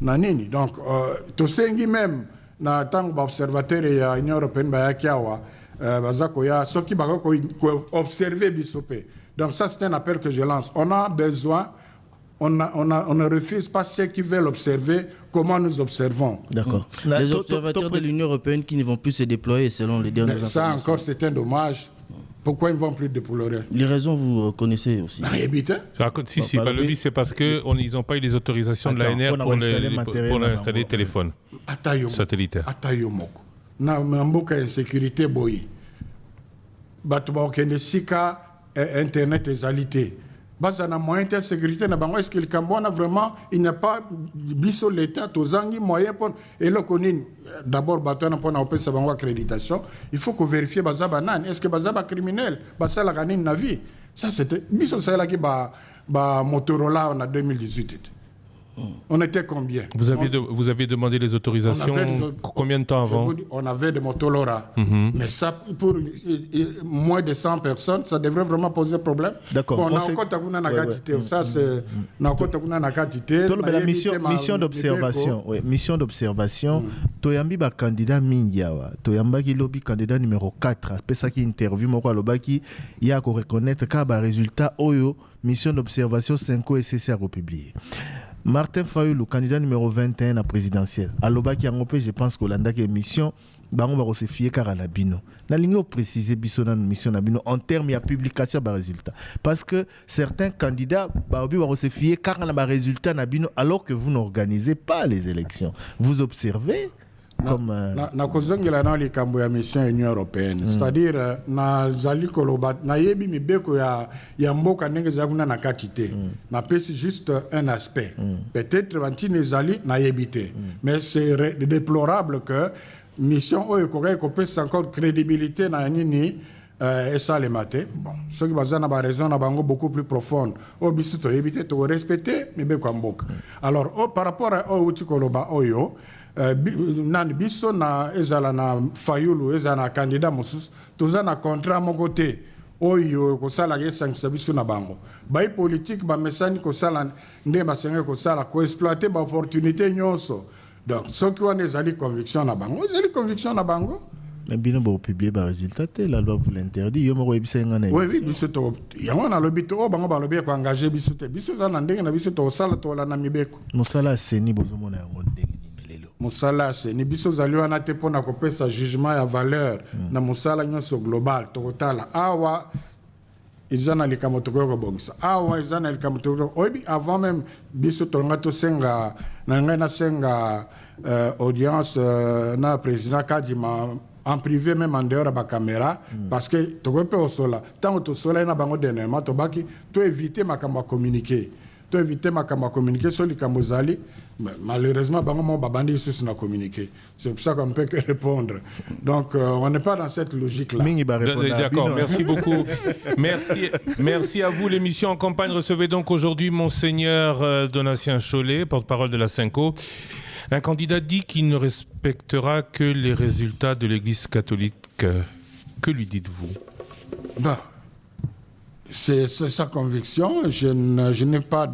na nini donc to sengi même na tango ba observateur ya Union européenne ba yakiawa bazako ya soki bako observer bisope. Donc ça c'est un appel que je lance. On a besoin, on ne refuse pas ceux qui veulent observer comment nous observons. D'accord. Les observateurs de l'Union européenne qui ne vont plus se déployer selon les dernières informations. Ça encore c'est un dommage. Pourquoi ils ne vont plus déployer? Les raisons vous connaissez aussi. Si, Balobi, c'est parce qu'ils n'ont pas eu les autorisations de l'ANR pour installer téléphone satellitaire. Na mboka insécurité boyi bato ba okende sika internet ezalité basa na moyen de sécurité na bango est-ce que le Cameroun vraiment il n'a pas biso l'état tozangi moyen pour et le konine d'abord bato na pona opesa bango accréditation il faut que vérifier basa banane est-ce que basa ba criminel basa la kanine na vie ça c'était biso ça là qui ba Motorola en 2018. On était combien? Vous aviez demandé les autorisations combien de temps avant? On avait des Motorola. Mais ça, pour moins de 100 personnes, ça devrait vraiment poser problème. D'accord. Bon, ça, c'est... La mission d'observation. Oui, mission d'observation. Toyambi ba candidat Minyawa. Toyamba ki lobby candidat numéro 4. Après ça qui interview, moi, lobaki, il y a qu'à reconnaître qu'à résultat, oyo, mission d'observation 5 SCC a republié. Martin Fayulu, candidat numéro 21 à la présidentielle. À l'Obaki Angopé, je pense que l'Anda qui est mission, on va se fier car à la bino. N'a pas précisé la mission Nabino en termes de publication de résultats. Parce que certains candidats vont se fier car à la résultat Nabino alors que vous n'organisez pas les élections. Vous observez comme na kozongela na likambo ya mission Union européenne c'est-à-dire na zali koloba na yebi mibeko ya mboka ndenge za kuna na katité na pesi juste un aspect peut-être bantine zali na yebité mais c'est déplorable que mission oyo ko pesa encore crédibilité na nini et ça les maté bon ceux qui bazana ba raison na bango beaucoup plus profonde o bisu to yebité to respecter mibeko mboka alors par rapport à outi koloba oyo nan biso na ezala na Fayulu ezala na candidat mosus toza na contrat mon côté oyo ko sala yesangisa biso na bango bay politique ba mesani ko sala nde basenga ko sala ko exploiter ba opportunité nyonso donc ce qui on ezali conviction na bango mais bien bon publier ba résultat la loi vous l'interdit yo mo yebisa ngana oui biso to yango na lobito o bango ba lobi ko engager biso te biso za na ndenge na biso to sala to la na mibeko mosala seni bozomona yango ndenge musala ni biso zaliwa na te pona kopesa jugement ya valeur na musala nyonso global tokotala awa izana likamo tokoko bongisa awa izana likamo tokoko obi avant même biso tonga to senga na senga audience na président Kadima en privé même en dehors de la caméra parce que tokope osola tant to sola na bango dernièrement to baki to éviter makambo communiquer tu as évité ma communiquer sur les Kamozali. Malheureusement, Babandi Issous n'a communiqué. C'est pour ça qu'on ne peut que répondre. Donc, on n'est pas dans cette logique-là. D'accord, merci beaucoup. Merci à vous. L'émission en campagne recevait donc aujourd'hui Monseigneur Donatien Chollet, porte-parole de la Senco. Un candidat dit qu'il ne respectera que les résultats de l'Église catholique. Que lui dites-vous? C'est sa conviction. Je n'ai pas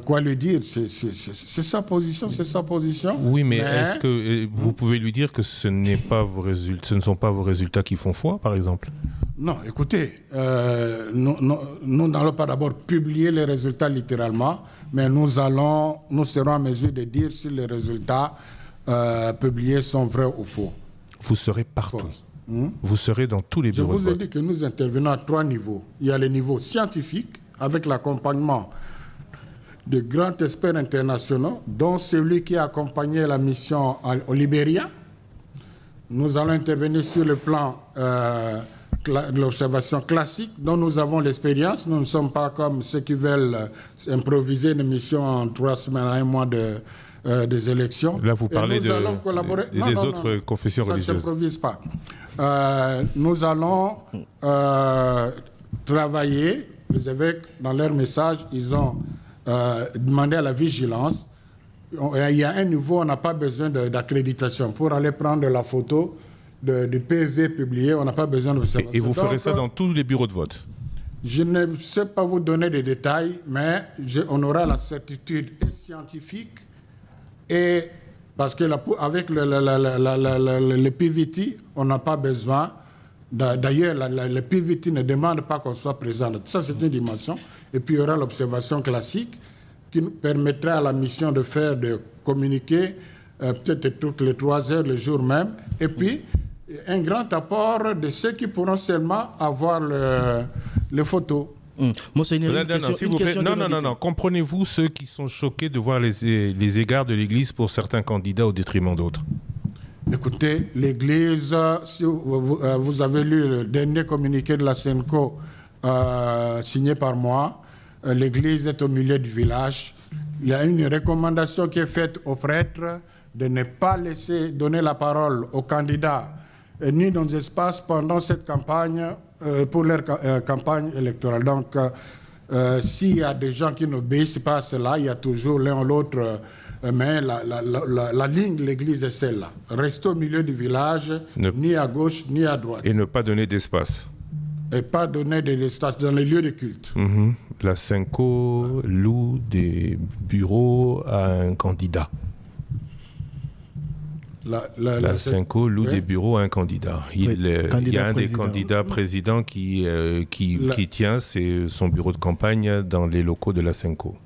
quoi lui dire. C'est sa position, c'est sa position. Oui, mais est-ce que vous pouvez lui dire que ce ne sont pas vos résultats qui font foi, par exemple? Non, écoutez, nous n'allons pas d'abord publier les résultats littéralement, mais nous serons en mesure de dire si les résultats publiés sont vrais ou faux. Vous serez partout. Vous serez dans tous les bureaux de vote. Je vous ai dit que nous intervenons à 3 niveaux. Il y a le niveau scientifique, avec l'accompagnement de grands experts internationaux, dont celui qui a accompagné la mission au Libéria. Nous allons intervenir sur le plan de l'observation classique, dont nous avons l'expérience. Nous ne sommes pas comme ceux qui veulent improviser une mission en 3 semaines à 1 mois des élections. Là, vous parlez des autres confessions religieuses. Ça ne s'improvise pas. Nous allons travailler. Les évêques, dans leur message, ils ont demandé à la vigilance. Il y a un niveau, on n'a pas besoin d'accréditation. Pour aller prendre la photo du PV publié, on n'a pas besoin d'observation. Et vous ferez ça dans tous les bureaux de vote? Je ne sais pas vous donner des détails, mais on aura la certitude scientifique. Et parce que avec le PVT, on n'a pas besoin. D'ailleurs, le PVT ne demande pas qu'on soit présent. Ça, c'est une dimension. Et puis, il y aura l'observation classique qui nous permettra à la mission de communiquer peut-être toutes les 3 heures, le jour même. Et puis, un grand apport de ceux qui pourront seulement avoir les photos. Monseigneur, non. Comprenez-vous ceux qui sont choqués de voir les égards de l'Église pour certains candidats au détriment d'autres? Écoutez, l'Église, si vous avez lu le dernier communiqué de la Senco signé par moi, l'Église est au milieu du village. Il y a une recommandation qui est faite aux prêtres de ne pas laisser donner la parole aux candidats ni dans les espaces pendant cette campagne, pour leur campagne électorale. Donc, s'il y a des gens qui n'obéissent pas à cela, il y a toujours l'un ou l'autre, mais la ligne de l'Église est celle-là. Rester au milieu du village, ni à gauche, ni à droite. Et ne pas donner d'espace. Et pas donner d'espace dans les lieux de culte. La Senco loue des bureaux à un candidat. La Senco loue des bureaux à un candidat. Il y a un des candidats présidents qui tient son bureau de campagne dans les locaux de la Senco.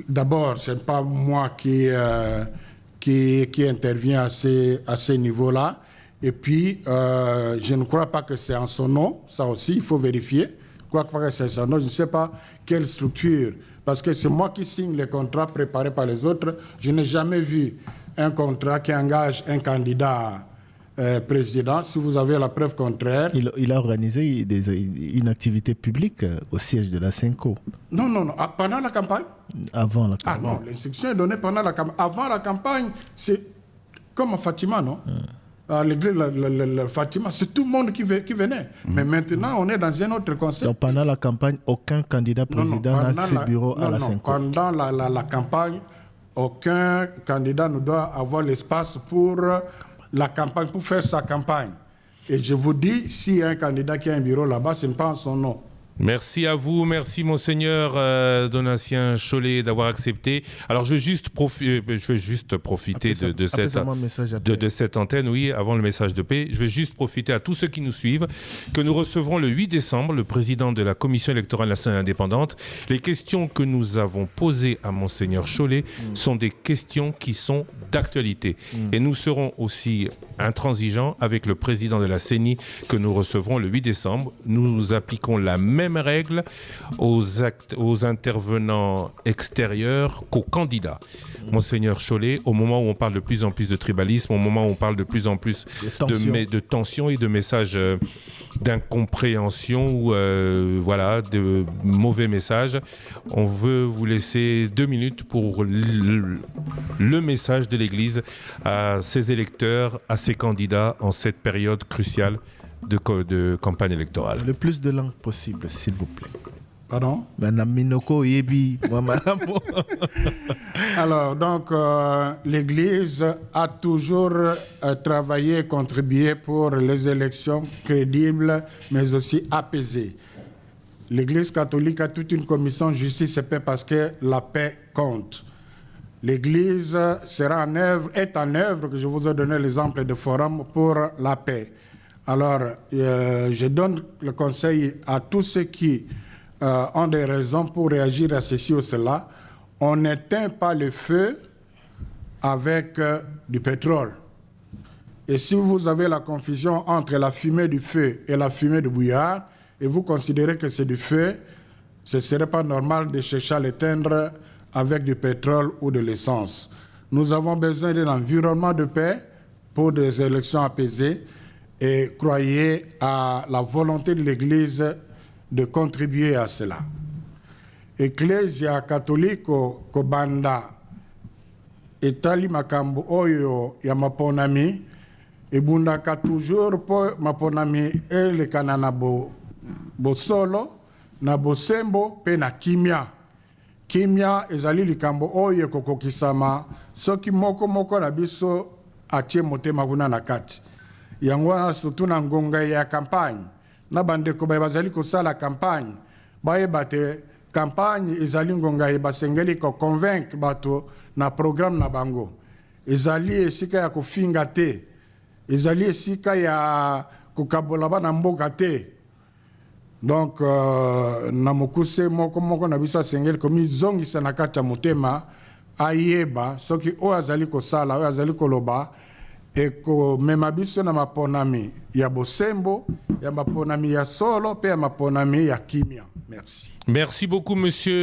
D'abord, ce n'est pas moi qui intervient à ce niveau-là. Et puis, je ne crois pas que c'est en son nom. Ça aussi, il faut vérifier. Je crois pas que c'est en son nom. Je ne sais pas quelle structure. Parce que c'est moi qui signe les contrats préparés par les autres. Je n'ai jamais vu un contrat qui engage un candidat président. Si vous avez la preuve contraire... Il a organisé une activité publique au siège de la Senco. Non. Pendant la campagne? Avant la campagne. Ah non, l'instruction est donnée pendant la campagne. Avant la campagne, c'est comme à Fatima, non? À l'église, Fatima, c'est tout le monde qui venait. Mais maintenant, on est dans un autre concept. Donc pendant la campagne, aucun candidat président n'a ses bureaux à la Senco. Pendant la campagne, aucun candidat ne doit avoir l'espace pour la campagne, pour faire sa campagne. Et je vous dis, s'il y a un candidat qui a un bureau là-bas, ce n'est pas en son nom. Merci à vous, merci Monseigneur Donatien Chollet d'avoir accepté. Alors je veux juste profiter de cette antenne, oui, avant le message de paix. Je vais juste profiter à tous ceux qui nous suivent que nous recevrons le 8 décembre le président de la Commission électorale nationale indépendante. Les questions que nous avons posées à Monseigneur Chollet sont des questions qui sont d'actualité. Et nous serons aussi intransigeants avec le président de la CENI que nous recevrons le 8 décembre. Nous appliquons la même mêmes règles aux intervenants extérieurs qu'aux candidats. Monseigneur Chollet, au moment où on parle de plus en plus de tribalisme, au moment où on parle de plus en plus de tension et de messages d'incompréhension ou voilà, de mauvais messages, on veut vous laisser 2 minutes pour le message de l'Église à ses électeurs, à ses candidats en cette période cruciale de campagne électorale. Le plus de langues possible, s'il vous plaît. Pardon? Alors, donc, l'Église a toujours travaillé et contribué pour les élections crédibles, mais aussi apaisées. L'Église catholique a toute une commission de justice et paix parce que la paix compte. L'Église est en œuvre, que je vous ai donné l'exemple de forum, pour la paix. Alors, je donne le conseil à tous ceux qui ont des raisons pour réagir à ceci ou cela. On n'éteint pas le feu avec du pétrole. Et si vous avez la confusion entre la fumée du feu et la fumée du bouillard, et vous considérez que c'est du feu, ce ne serait pas normal de chercher à l'éteindre avec du pétrole ou de l'essence. Nous avons besoin d'un environnement de paix pour des élections apaisées et croyez à la volonté de l'Église de contribuer à cela. Ecclesia catholico kobanda etali makambo oyo ya maponami ebundaka toujours po maponami elekana na bosolo na bosembo pe na kimia. Kimia ezali likambo oyo kokokisama soki moko na biso atie motema kuna na kati. Yango surtout na ngonga ya campagne. Na bandeko bazali kosala campagne. Bayeba te campagne ezali ngonga ye basengeli ko convaincre bato na programme na bango. Ezali esika ya kofinga te. Ezali esika ya kokabola bana mboka te. Donc na mokuse moko na biso sengeli komi zongisa na kati ya motema ayeba soki o azali kosala o azali koloba eko mema biso na maponami ya bosembo ya maponami ya solo pe ya maponami ya kimia. Merci. Merci beaucoup, monsieur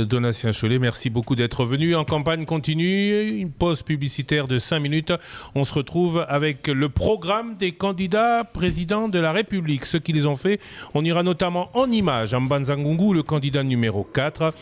Donatien Chollet. Merci beaucoup d'être venu. En campagne continue, une pause publicitaire de 5 minutes. On se retrouve avec le programme des candidats présidents de la République. Ce qu'ils ont fait, on ira notamment en images. Mbanza-Ngungu, le candidat numéro 4,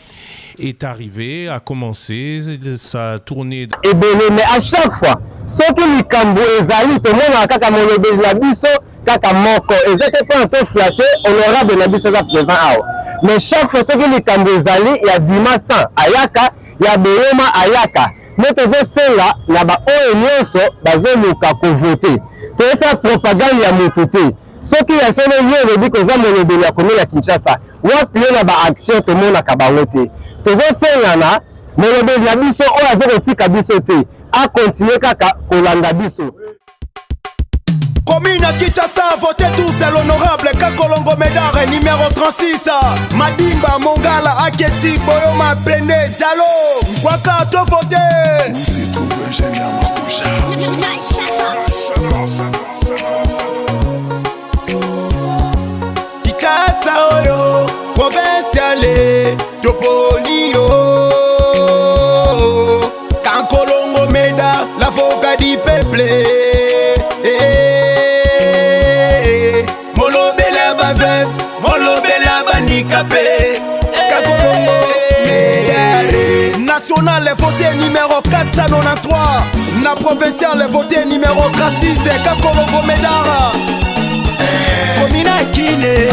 est arrivé, a commencé sa tournée. Et bien, mais à chaque fois, ce qui est Kambo ezali, tout le monde a kaka molobeli la biso, kaka moko. Ils étaient pas un peu flattés, honorable na biso za présent ao. Mais chaque fois, ce qui est Kambo ezali, il y a Dimasan ayaka, il y a Boyoma ayaka. Mais tout ça là, na ba ONYOSO, bazo luka ko voter. Tout ça propagande ya motuté. Ce qui est sonné lié veut dire que ça molobeli ya komi la Kinshasa. Wa plie na ba action tout le monde akabangote. Tout ça là, molobeli la biso o azo tika biso te. A continuer kaka kolanda biso. Commune à Kinshasa, votez tous à l'honorable Kakolongo Médard numéro 36. Madimba, Mongala, Aketi, Boyoma, Blende, Diallo, Waka, to voter. Kinshasa, Oyo, provinciale, Topolio. Kakolongo Médard, l'avocat du peuple. National voté numéro 493. Na provincial voté numéro 36. Kakolongo Médard. Komina Kine.